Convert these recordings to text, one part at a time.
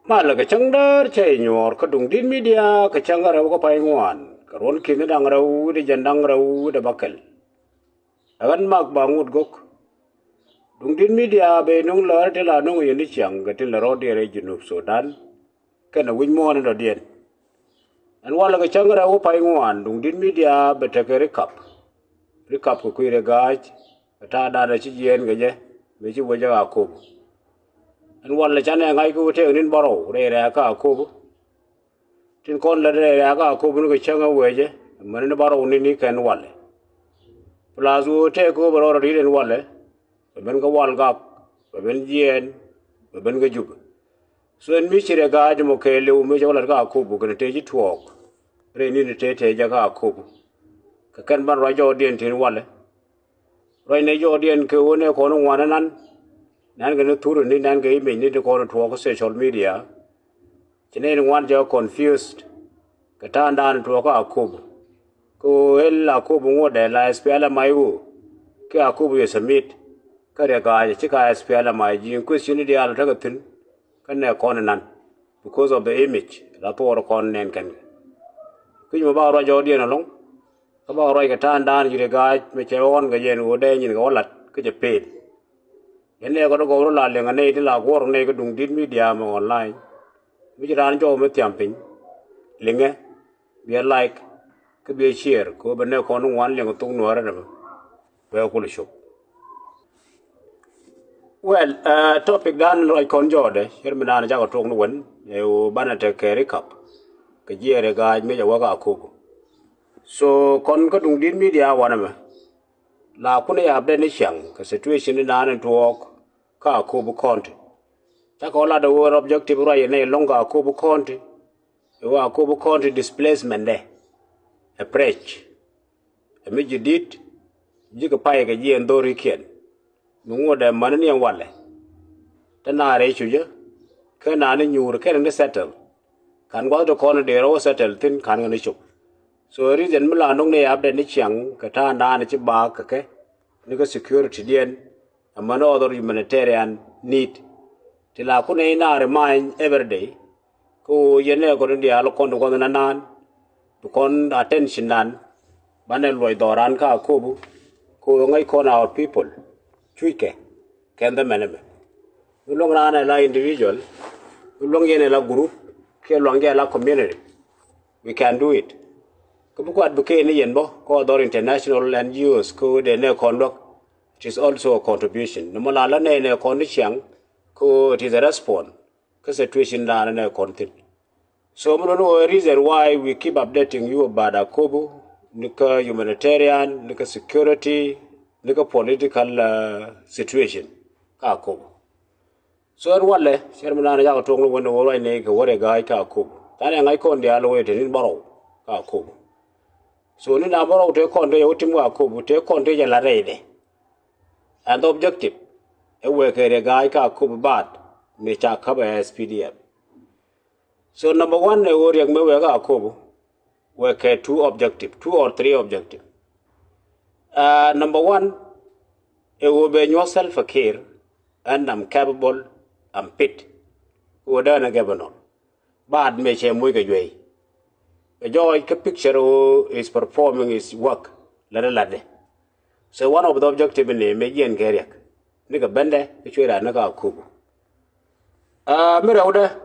Mala ka changdar chay nyor ka dung din media ka changar ko pai ngwan ka ron kin dang rau de jandang rau de bakal agan mak bangut gok dung din media be nung lar te la nung yin chang ka te la ro de re junub Sudan ka na win mo na dien an wala ka changar ko pai ngwan dung din media be te ka recap ko kuire gaj ta da da chi yen ga je me chi wo ja ko an wala chane ngai ku te nin baro re re ka ko tin kon la re re ka ko bu ko changa weje man ne baro ni kan wale plazu te ko baro ri den wale ben ga wal ga ben jien ben ga jub so en mi chire ga mo ke le u me jawla ka ko bu ko te ji tuok re ni te te ja ka ko ka kan ban ro jo den tin wale ro ne jo den ke one ko no wana nan ga no turu ni nan ga ime ni de ko no tuok social media chine ni wan jo confused ka ta ndan tuok ka ko ko ella ko bu ngode la spela mayu ke akubu ye submit kare ga ji ka spela mai ji question di ala ta tin kan ne kon nan because of the image la to kon nen kan ku mo ba ro jo di na long ka ba ro ka ta ndan ji ga me che on ga yen wo de ni ga lat ke je pe yen ne ko ro la le ngane di la go ne ko dung din media ma online mi ji ran jo me tiam pin linge be like ke be share ko be ne ko no wan le tung no ra na be ko le shop. Well, topic dan loy kon jode, hermina jago tong no wen, e bana te carry cup. Ke jere ga me ja waga ko. So kon ko dung din media wana me. La kuna ya abde ni chang, ka situation ni nan talk ka ko bu konti. Ta ko la the war objective right ne longa ko bu konti. E wa ko bu konti displacement de. A preach. E me jidit jiga paye ga ji endori kien. Mungo de manani yang wale tana re chuje ke na ni nyur ke ne settle kan go to kono de ro settle tin kan ne chup so reason mala nong ne abde ni chiang ka ta na ni chi ba ka ke ni ko security dien amano other humanitarian need tila ku ne na remind every day ko yene ko ndi alo kono ko na nan to kon attention nan banel loy doran ka ko bu ko ngai ko our people chuike can the maname ulong rana la individual ulong yene la group ke longe la community we can do it ko bu advocate ni yen bo ko other international NGOs ko de ne conduct it is also a contribution no mala la ne kon chiang ko it is a response ko situation la ne content so mo no reason why we keep updating you about akobo nika humanitarian nika security nika political situation ka ko so wale shermana na jago tonglo wono wora ne ko wore ga ka ko tane ngai kon dia lo wete ni baro ka ko so ni na baro te kon de yotim ka ko te kon te la reide and objective e we ke ga ka ko bad me cha ka ba SPDF so number 1 ne wori me we ga ko we ke two or three objective. Number 1, it will be yourself a care, and I'm capable, I'm fit. Who done a governor. Bad me shame wig away. A joy picture is performing his work, lade. So one of the objectives in the Mejian Gariak. Nigga Bende, which we are Naga Kubu. Mirauda,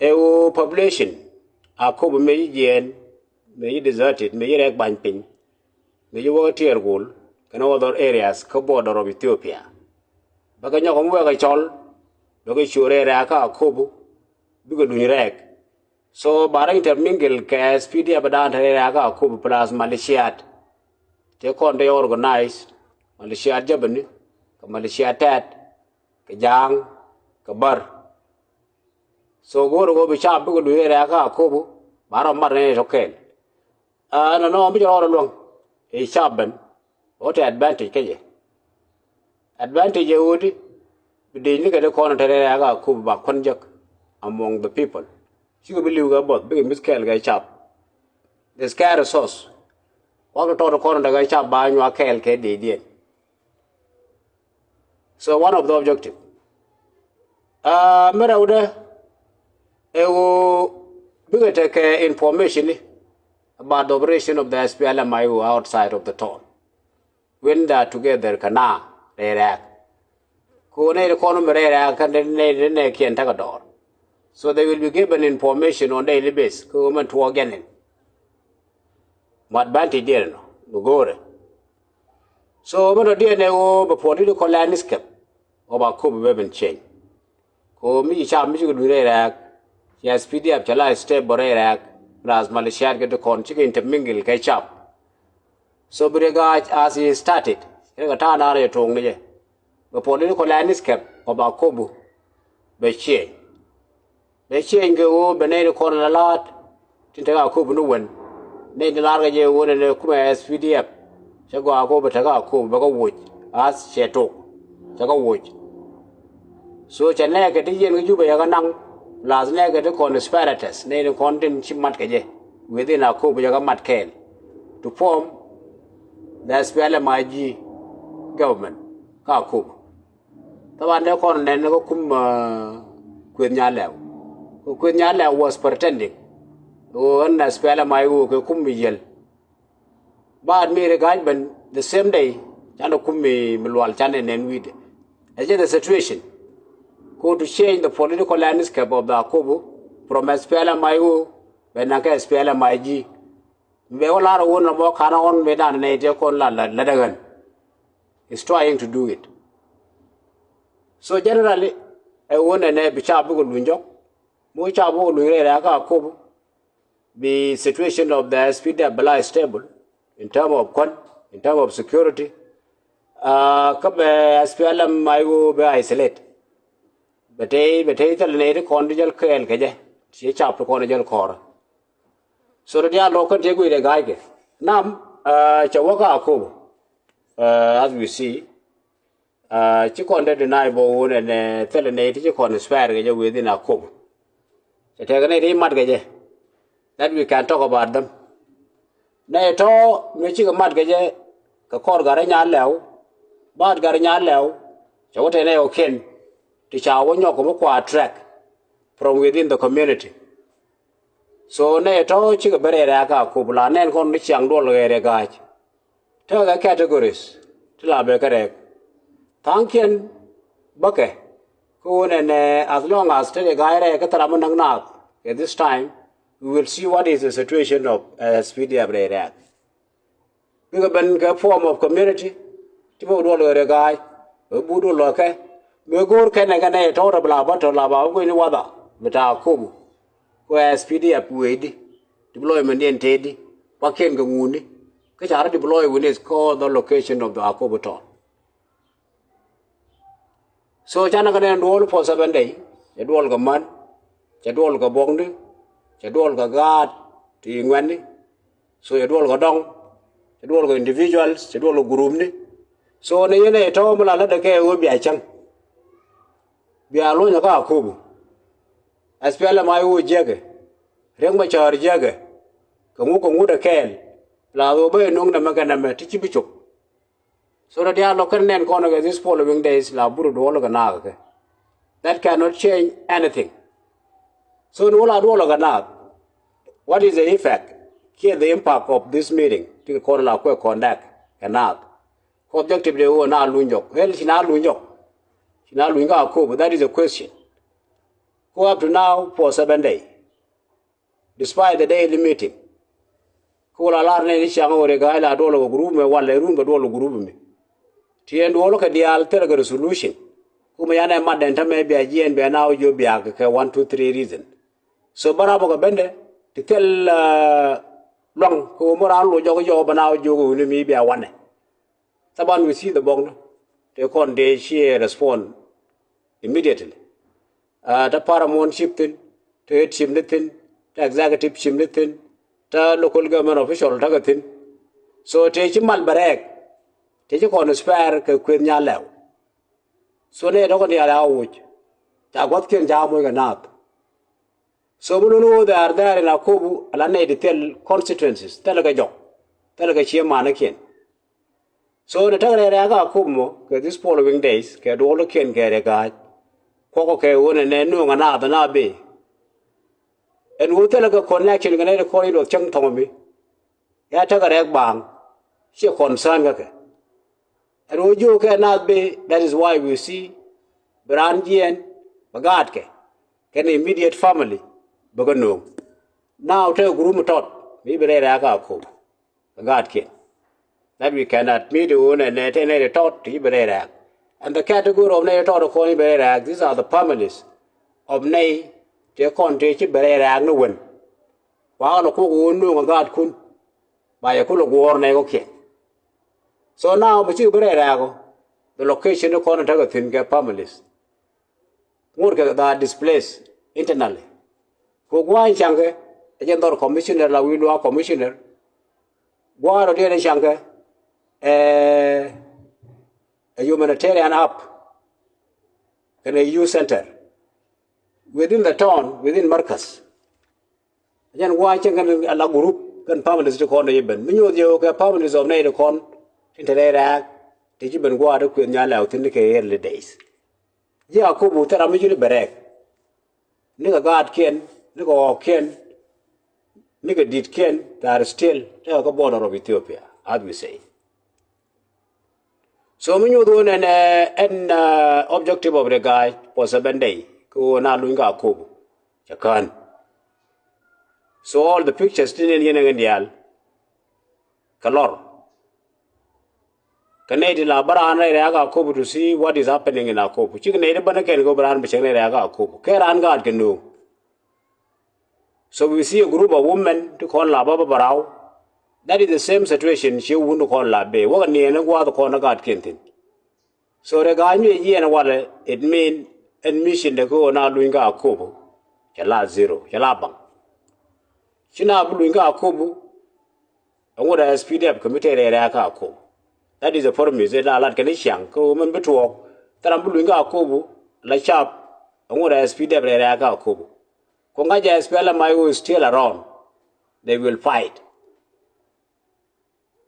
a population, a Kubu Mejian, may deserted, may you banping. The Yuga goal and other areas co border of Ethiopia. Baganya Homwega Chol, Bagashure Raka Kobu, Bugadunirek. So Barrington Mingle Cas PD Abadan Raka Kobu plus Malaysiat. Take on they organized Malaysia Jabani, Malaysia Tat, Kajang, Kabar. So go be sharp Bugaduniraka Kobu, Baram Marne okay. No, I'm all along. A sharpen, what advantage can you? Advantage you would be look at the corner Teraga Kuba Konjak among the people. You believe about big miscale guy chap. The scare sauce. Walk to the corner the guy chap buying your kale kid. So one of the objective. Merauda, We take information about the operation of the SPLMIU outside of the town. When they are together, Kana, they react. Kone economy react and then they can't take a door. So they will be given information on daily basis. Come to again. What Banty did no go. So when a dear no political landscape about Kobe weapon change. Ko mi cha mi ku re rak ya PDF chala step bore rak ras Malaysia get to con chicken intermingle catch up. So brigade as he started ga ta na re tong ne the political landscape about Kobe be change go be ne ko na lat tin ta Kobe no wen ne ni lar ga je won ne kuma SPDF cha go ko be ta ga ko be go wuj as che to cha go wuj. So chane ke ti yen ju ba ya nang las ne ke to conspirators ne the content chimat ke je within a ko ba mat ken to form the SPLMIG government ka ko taban ne kon ne ko kum kwen nya lew ko kwen nya lew was pretending o an SPLMIG ko kum yel ba mi re ga ban the same day chan kum mi lwal chan ne wid as the situation go to change the political landscape of the Akobo from SPLMIO when I get SPLMIG. We all are one of more canon medan and a con Ladagan is trying to do it. So generally, a one and a bichabu winjo, Muchabu Luraka Akobo, the situation of the SPLMIG is stable in terms of security. SPLMIO be isolate. But they tell lady condigal kell keje she chap to condigal core so the local take with a guy nam chawaka ko as we see chikon de deny bo and tell lady chikon spare within a ko so take any mat geje that we can talk about them na to me chika mat geje ka kor garanya lew bad garanya lew chawote ne oken to chawo track from within the community. So ne to chiga bere ka kubla nen kon ni chang do le ga. To the categories to la be correct. Thank bake. Ko ne as long as the guy re ka tara manang na at this time we will see what is the situation of SPDF re. We ban ka form of community to do le ga bu do lo ke me gor kene kene to bla ba to la ba ko ni wada meta ko ko SPDF wedi deployment entedi wa ken ga nguni ka chara deploy when is called the location of the Akobo town. So chana kene ndol for 7 days jadwal ga man jadwal ga bongdi jadwal ga gad ti ngwani so jadwal ga dong jadwal ga individuals jadwal ga group ni so ne yene to mala la de ke wo bi achang bialo nya ka Akobo SPLMIO jege reng ma char jege ko ngu da kel la do be nong na magana me ti bichok so that dia local nen kono ga this following days la buru do ga na ga that cannot change anything so no la do ga na what is the effect here the impact of this meeting ti ko la ko conduct kana objective de o na lunjok hel si na lunjok but that is a question. Go up to now for 7 days. Despite the daily meeting. Ko la lar ne ni changa ore ga la do lo group me wala room do lo group me. Ti en do lo ka dia alter ga resolution. Kuma yana ma den ta me bi agien be now jo bi ag ka 1 2 3 reason. So barabo ga bende ti tel long ko mo ran lo jo ba now jo ni mi bi awane. Saban we see the bong they con they share respond immediately. The paramount shifting, to head shifting, the executive shifting, the local government official tagatin. So take him malbarek, take a on spare Quenya lew. So they don't allow which. What can Jamu and up. So we know they are there in Akobo, and tell constituencies, Telagajo, Telagachia Manakin. So the Tagaraga Kumo, this following days, get all the kin get a guide. Koko ke wone ne nu ngana na be and we tell a connection can I call it or chung tommy. Ya take a rag bang, she concern. And would you cannot be, that is why we see Brandian Bagatke, can immediate family, Bagano. Now take room tot, maybe they raga cook, Bagatke. That we cannot meet you and a tot, Iberag. And the category of Nay tot of Connie Berag, these are the families of Nay, their country, Berag, no one. While a cook won't know a God could by a cool of war, okay. So now, but you Berag, the location of Conatagatin get families. More that displaced internally. Kugwan Shanka, a general commissioner, la Willow commissioner, War Dana Shanka, a humanitarian hub, and a youth center within the town, within Marcus. Then watching a group can families to corner even. Many of the families of Native Con into their act, did you been water with Yala out in the early days. Yeah, Kubu Taramijuli Berek. Nigga God Ken, nigga Ken, nigga did Ken, that is still the border of Ethiopia, as we say. So many of them and objective of the guy was a banday, go na lunga Kubu, Jakan. So all the pictures still in Yenandial, Kalor. Canadian Labaran Raga Kubu to see what is happening in Akubu. Chicken Banana can go around Bachang Raga Kubu. Keran God can do. So we see a group of women to call La Baba Barao. That is the same situation she wouldn't call La Bay. What near and what the corner God Kentin. So the guy me a year and what it mean admission to go now doing a Kubu. Jala zero, Jalabang. She now doing a Kubu. And what has speed up committed a Raka Kubu. That is the problem. Is that a lot can shank, go and betrow, that I'm doing a Kubu, La Sharp, and what has speed up a Raka Kubu. Kongaja Spella Mayo is still around. They will fight.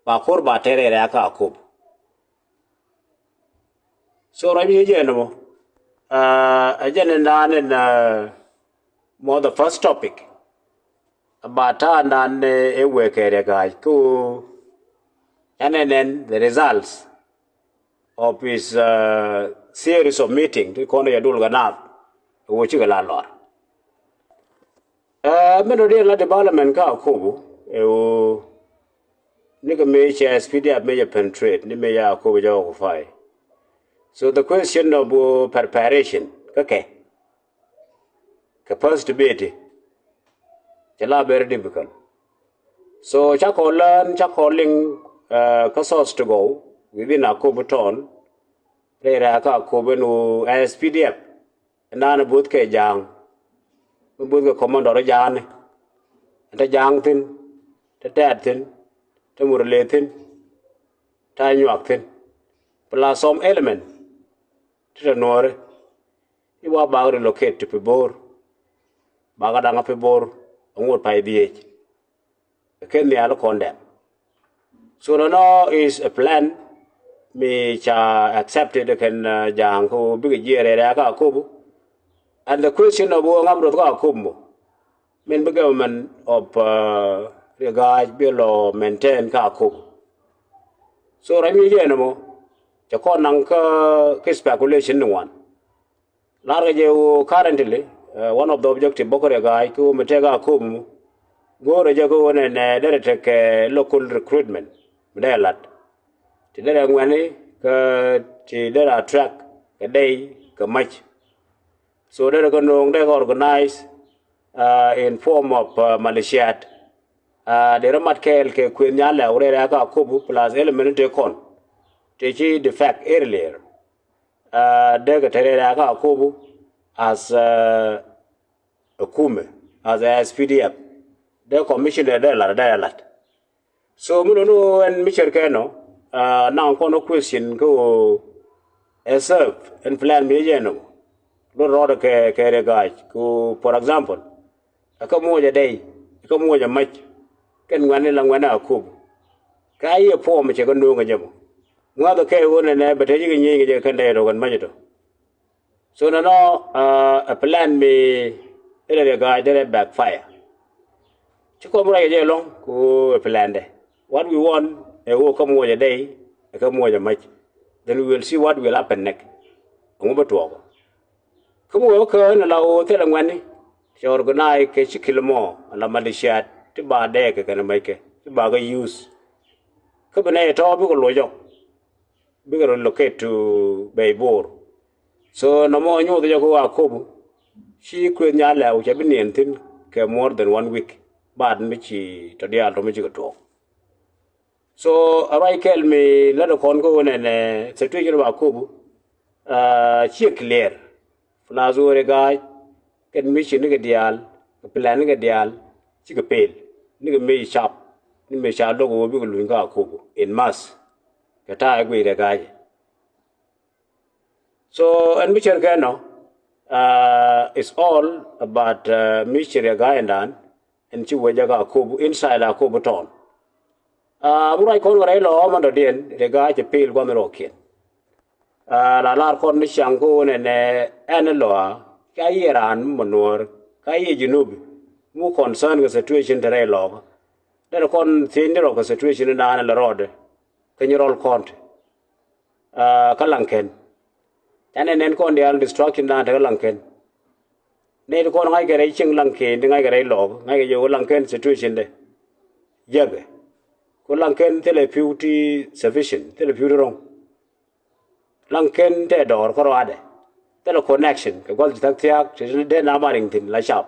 Bakorba Tere Raka Kubu. So, Rabi General, again and more the first topic about and a worker guy, and then the results of his series of meetings to corner Yadul Ganab, which you a lot. Menodilla development ka Kubu, nigga major SPD major penetrate, ni major Kubu Jawafai. So the question of preparation, okay, capacity, Jala very difficult. So Chakoling Kasos to go within a Kubuton, Raka Kubenu as PDF, and Nana Butke Jang, Buga Commander Jan, and the Jang thin, the Dad thin, the Murle thin, Time York thin, plus some element to the Nore. You are about to locate to Pibor, Bagadanga Pibor, and what by the age. Can the other condemn? So no is a plan me accepted can jang ko big year Raka Kubu. And the question of Wangabro Kumu mean the government of regard below maintain Kaku. So Rami Genamo, Jaconanka speculation one. Large currently, one of the objective Bokore guy, who Matega Kumu, go Rajago and direct local recruitment. There lot. Today, when they attract a day, a much. So they're going to organize in form of militia. They don't care Queen Yala or Raka Kubu plus elementary con. Teach the fact earlier. They got Raka Kubu as a Kume, as a SPDF. They commissioned a lot. So, Muno and Michel Kano, now, question go serve and plan Mijano. Don't rather carry a guy. Go, for example, a come over a day, a come over a match, can one along one hour cook. Kai a poor which I can do a job. Mother care one and but taking a candidate or major. So, no, a plan me, a guy that backfire. Chiko mura ye long ku plande. What we want e wo come a day, e come much. Then we will see what will happen next. Ngoba tuwa. Kumu wo ko na lawo tela ngwani. She organize ke chikilmo la Malaysia ti ba de ke kana mai ke. Ti ba ga use. Ko bana to bi ko lojo. Bi ko locate to Baybor. So no mo nyu de ko Akobu. She could nya la u chabi nentin ke more than 1 week. Bad mi chi to dia to mi chi ko to. So abai kel me la do kon ko ne situation ba Akobu. Chi clear. Funa zo re guy ken mission ni dial plan ni dial chi ko pel ni me sharp ni me sha lo go bi ko lu ga Akobu in mass ka ta gwe re guy. So and mission ka no it's all about mission re guy and chi waja ga Akobu inside Akobu town. Burai kon re lo man do den re guy che pel go me ro ken. La kon ni shango ne en lo ka Iran monor ka ye junub mu concern the situation tere lo de kon tin ro situation na la rod ke ni rol kont kalanken tane nen kon dia destruction na de lanken ne ko ngai gere ching lanken ngai gere lo ngai yo lanken situation de yebe ko lanken tele beauty sufficient tele beauty wrong lanken te dor ko ade tele connection ke gol tak tiak de na maring tin la sharp.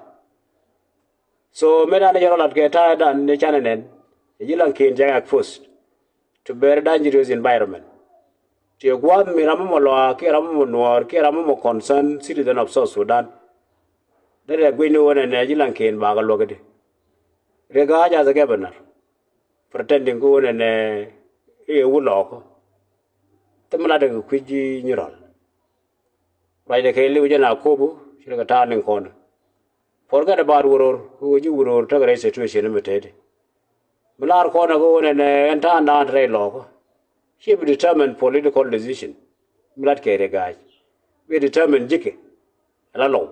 So meda ne jaro lat ke ta dan ne chananen yilan kin jang first to bear dangerous environment to gwad mi ramu lo ke ramu nor ke ramu concern citizen of South Sudan dere gwini wona ne yilan kin ba ga logade rega ja za governor pretending ko wona ne e wulo ko tamala de kwiji nyirol bai de ke liu jana Akobu shirga ta nin kono. Forget about Uror, who you were to a situation limited. Mular corner go and enter not rail law. She be determined political decision. Mulat care guy. We determined Jiki. Alone.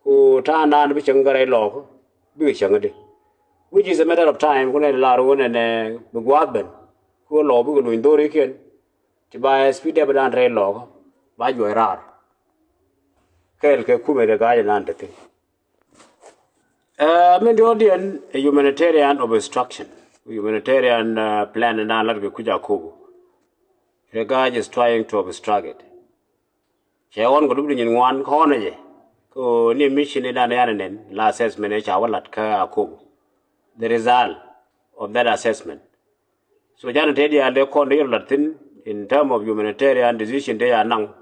Who turn on which younger law. Be younger. Which is a matter of time when a Larun and Buguaben. Who law will win Dorican to buy a speed up and rail law. By your rar. Kelke Kume the guy and underthing. Median a humanitarian obstruction, humanitarian plan and not Kuja Kubu. The guy is trying to obstruct it. She won't go in one corner. Go near mission in an errand, last assessment, Chawalat Kubu. The result of that assessment. So, Janet Eddy and they call the Latin in terms of humanitarian decision, they are now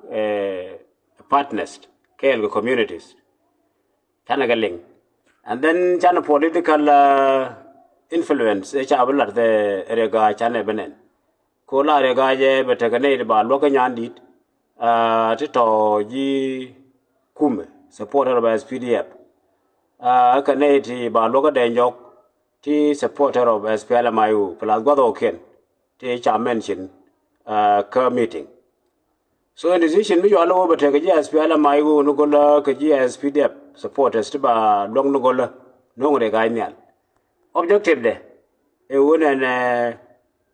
partners, care communities. Tanagaling. And then China political influence, Chabalat the Rega China Benen. Kola Rega je Betagane ba Lokanyan did Tito G Kume, supporter by SPDF. Kanati ba Loka Denjok, T supporter of SPLMIU, plus Godo Ken, T Cha mentioned Kerr meeting. So in decision, we all over take a SPLMIU, Nugola, SPDF. Supporters to ba long nogola no regainial. Objective de a wooden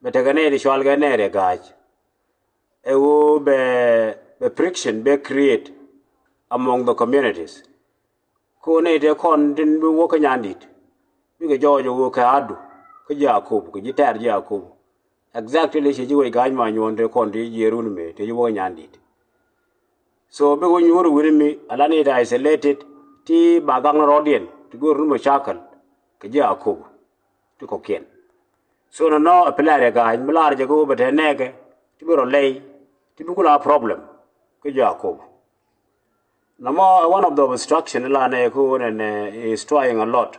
betagane shalganere gaj. A wo be friction be create among the communities. Kone de con didn't be walking on it. Because George woke adu, Kajaku, Kajitar Jaku. Exactly, she do a guy man you want to con the Yerunme, to you want it. So, when you were with me, Alani isolated. Ti bagang rodien to go room shakal kaja Akobu to cocaine. So no a pelare guy, Mular jago but a neg to go lay to be problem kaja Akobu. No more one of the obstruction Lana who is trying a lot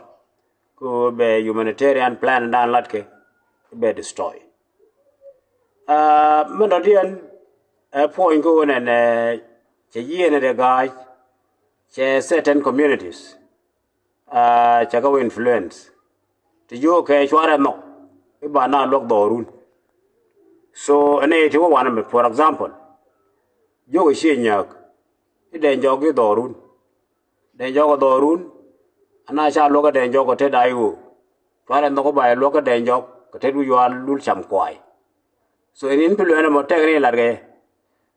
to be humanitarian plan and latke be destroy. Melodian a point going and a year and a guy. Certain communities, Chagaw influence. To you, okay, Chwara no, Ibana lock dorun. So, an 81, for example, you is Shinyak, it then joggy dorun. Then jog dorun, and I shall look at then jog at Tedayu. Twala no ba lo ka den jok ka te du yo lul cham kwai. So in implement mo te ni large.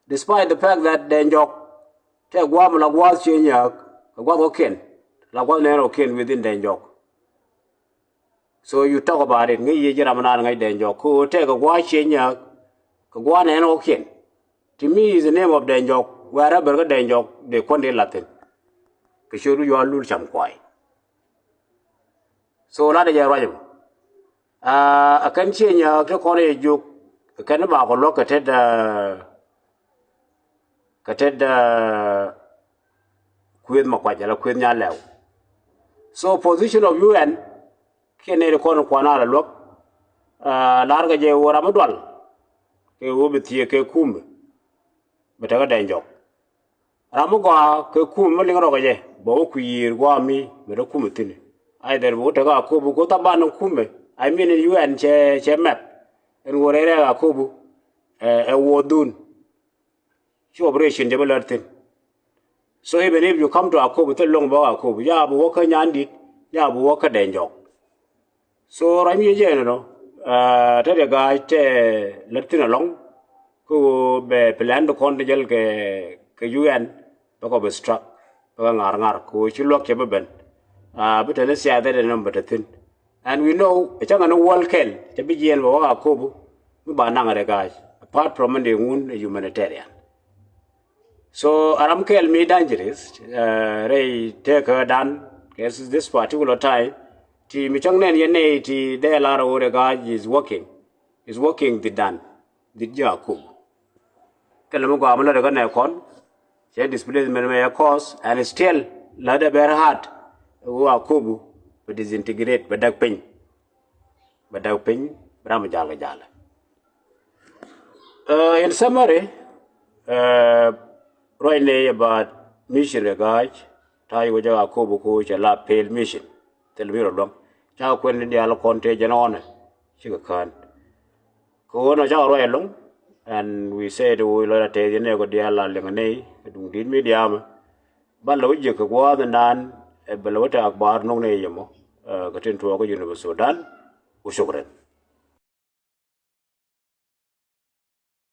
Despite the fact that den jok te gwa mo la gwa chenya ka gwa ken. La gwa ne ken within den jok. So you talk about it ngi ye jira mana ngai den jok ko te ka gwa chenya ka gwa ne ken. To me is the name of den jok wherever ka den jok de konde latin. Ka shoru yo lul cham kwai. So la de ya rajam. Akan chenya ka kone juk kan ba ko lo ka te da kwet ma kwa jala kwet nya lew. So position of UN kene ko no kwana la lok lar ga je wora madwal ke wobetie ke kumbe beta ga denjo ramu ga ke kumbe lingro ga je bo ku yir gwa mi me do kumbe tini either bo ta ga ko bu ko ta ban kumbe I mean UN che map en worere ga ko bu wodun shi operation je belartin. So even if you come to Akobu, tell long about Akobu, ya bu waka nyandi, ya bu waka denjo. So Rami General, tell the guy te letting along, who be plan to condigel ke UN, bako be struck, bakangar, who she lock your ben. But let's say that number the thing. And we know a chang no wall kel, to be Jen Akobu, Bananga the guys, apart from the wound humanitarian. So Aramkel me dangerous. Ray take her down. Guess this particular time. Ti michangnen yene ti de lara ore guy is working. Is working the done. The Jacob. Kalamugo amala de gana kon. She displacement may cause and still ladder bear hard. Who are kubu but disintegrate badak pin. Badak pin Ramajala jala. In summary, right now about mission regard, tai waja Akobu ko la pale mission. Tell me wrong. Cha kwen di ala konte janone. Chiga kan. Ko na cha right long and we said we la te ne ko di ala lengane dung din media ma. Ba lo je ko wa nan e belo ta akbar no ne yemo. Ka tin to ko University Sudan. Ushukran.